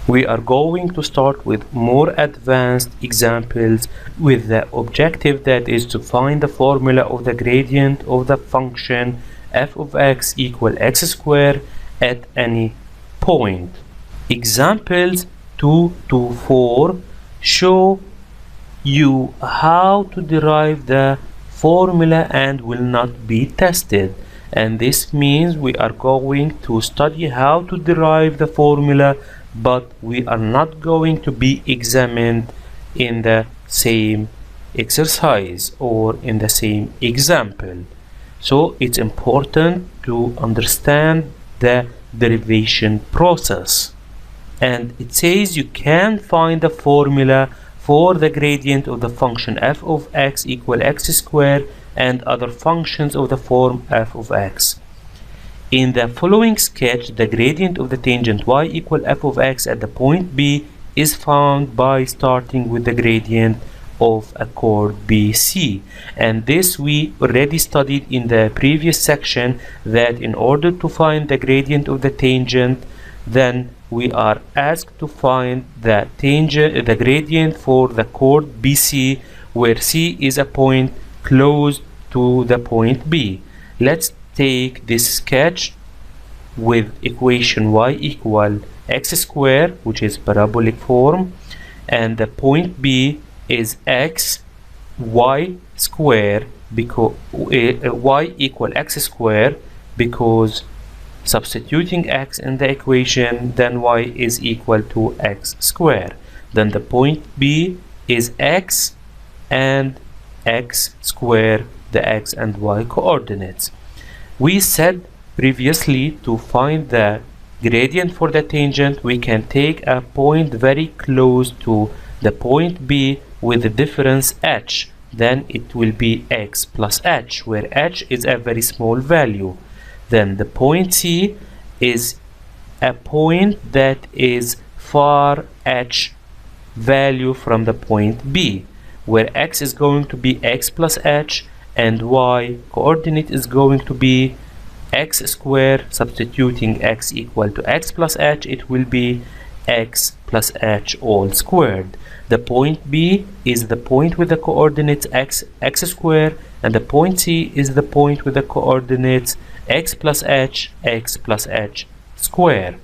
We are going to start with more advanced examples with the objective that is to find the formula of the gradient of the function f of x equal x squared at any point. Examples 2 to 4 show you how to derive the formula and will not be tested, and this means we are going to study how to derive the formula, but we are not going to be examined in the same exercise or in the same example. So it's important to understand the derivation process. And it says you can find the formula for the gradient of the function f of x equal x squared and other functions of the form f of x. In the following sketch, the gradient of the tangent y equal f of x at the point B is found by starting with the gradient of a chord BC. And this we already studied in the previous section, that in order to find the gradient of the tangent, then we are asked to find the gradient for the chord BC, where C is a point close to the point B. Let's take this sketch with equation y equal x squared, which is parabolic form, and the point B is x y squared, because y equal x squared, because substituting x in the equation, then y is equal to x squared. Then the point B is x and x squared, the x and y coordinates. We said previously to find the gradient for the tangent, we can take a point very close to the point B with the difference h. Then it will be x plus h, where h is a very small value. Then the point C is a point that is far h value from the point B, where x is going to be x plus h and y coordinate is going to be x squared. Substituting x equal to x plus h, it will be x plus h all squared. The point B is the point with the coordinates x squared, and the point C is the point with the coordinates x plus h squared.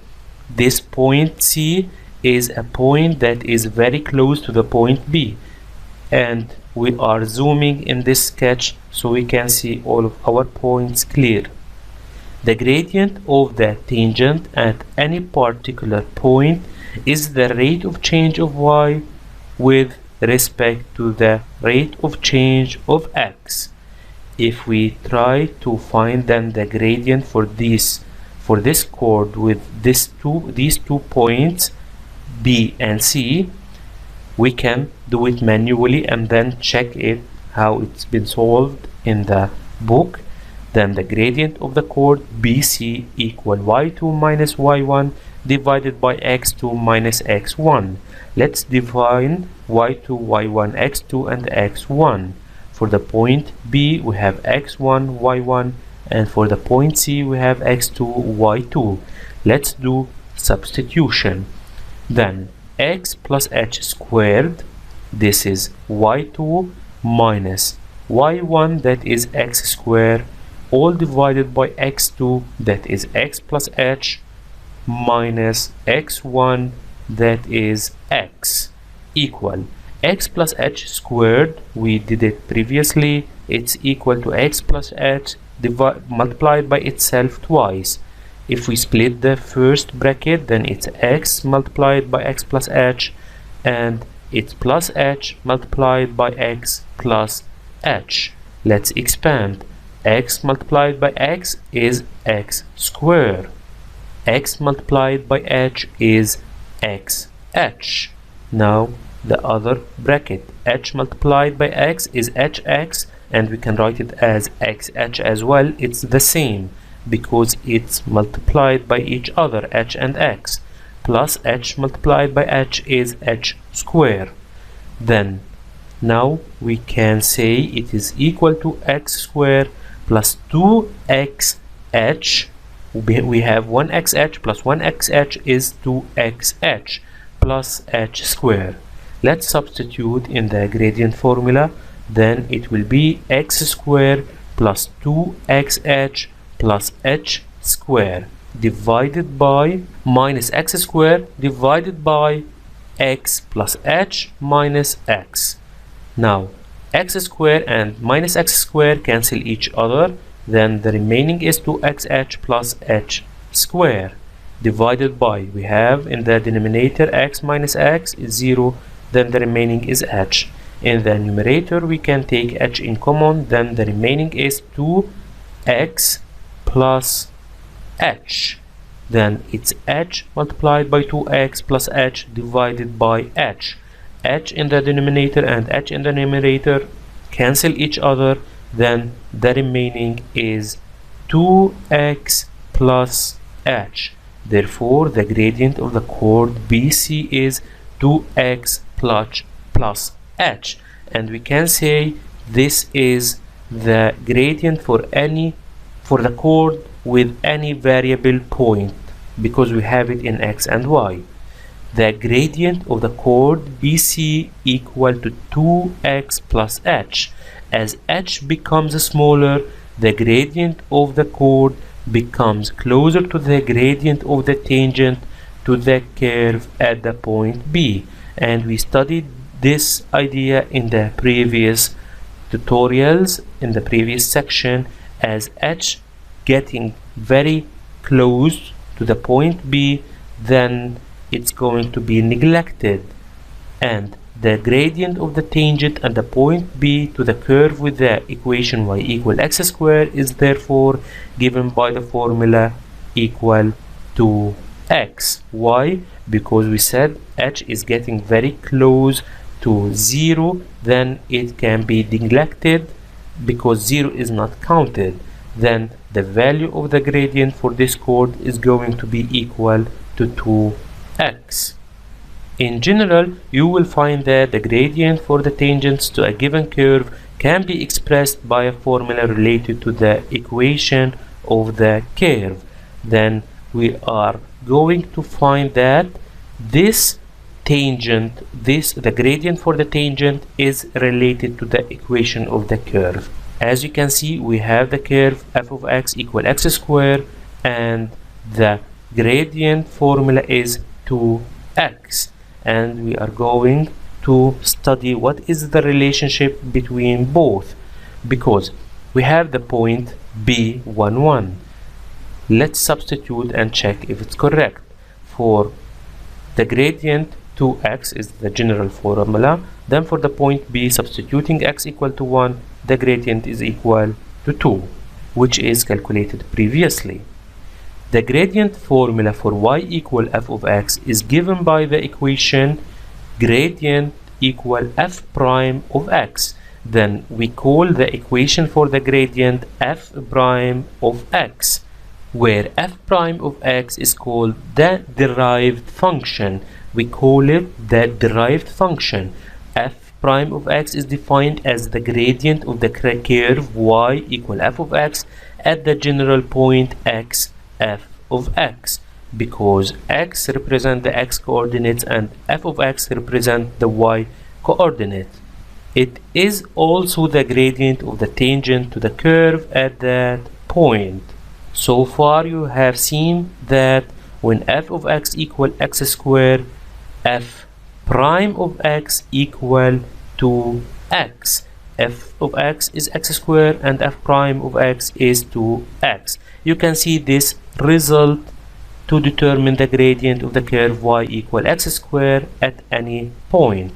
This point C is a point that is very close to the point B, and we are zooming in this sketch so we can see all of our points clear. The gradient of the tangent at any particular point is the rate of change of y with respect to the rate of change of x. If we try to find then the gradient for this chord with these two points B and C, we can do it manually and then check it how it's been solved in the book. Then the gradient of the chord BC equal y2 minus y1 divided by x2 minus x1. Let's define y2, y1, x2 and x1. For the point B we have x1, y1, and for the point C we have x2, y2. Let's do substitution. Then x plus h squared, this is y2 minus y1, that is x squared, all divided by x2, that is x plus h, minus x1, that is x, equal x plus h squared. We did it previously. It's equal to x plus h multiplied by itself twice. If we split the first bracket, then it's x multiplied by x plus h, and it's plus h multiplied by x plus h. Let's expand. X multiplied by x is x squared. X multiplied by h is x h. Now the other bracket, h multiplied by x is hx, and we can write it as xh as well. It's the same because it's multiplied by each other, h and x, plus h multiplied by h is h squared. Then now we can say it is equal to x squared plus 2xh we have 1xh plus 1xh is 2xh plus h square. Let's substitute in the gradient formula. Then it will be x square plus 2xh plus h square divided by minus x square divided by x plus h minus x. Now x square and minus x square cancel each other, then the remaining is 2xh plus h square divided by, we have in the denominator x minus x is 0, then the remaining is h. In the numerator we can take h in common, then the remaining is 2x plus h. Then it's h multiplied by 2x plus h divided by h. H in the denominator and h in the numerator cancel each other, then the remaining is 2x plus h. Therefore the gradient of the chord BC is 2x plus h, and we can say this is the gradient for the chord with any variable point, because we have it in x and y. The gradient of the chord BC equal to 2x plus h. As h becomes smaller, the gradient of the chord becomes closer to the gradient of the tangent to the curve at the point B. And we studied this idea in the previous tutorials, in the previous section, as h getting very close to the point B, then it's going to be neglected, and the gradient of the tangent at the point B to the curve with the equation y equal x square is therefore given by the formula equal to x. Why? Because we said h is getting very close to 0, then it can be neglected because 0 is not counted. Then the value of the gradient for this chord is going to be equal to 2x. In general, you will find that the gradient for the tangents to a given curve can be expressed by a formula related to the equation of the curve. Then we are going to find that this tangent, the gradient for the tangent is related to the equation of the curve. As you can see, we have the curve f of x equal x square, and the gradient formula is 2x. And we are going to study what is the relationship between both, because we have the point B11. Let's substitute and check if it's correct. For the gradient 2x is the general formula, then for the point B, substituting x equal to 1, the gradient is equal to 2, which is calculated previously. The gradient formula for y equal f of x is given by the equation gradient equal f prime of x. Then we call the equation for the gradient f prime of x, where f prime of x is called the derived function. We call it the derived function. F prime of x is defined as the gradient of the curve y equal f of x at the general point x f of x, because x represent the x coordinates and f of x represent the y coordinate. It is also the gradient of the tangent to the curve at that point. So far you have seen that when f of x equal x square, f prime of x equal to x. F of x is x square and f prime of x is 2x. You can see this result to determine the gradient of the curve y equal x square at any point.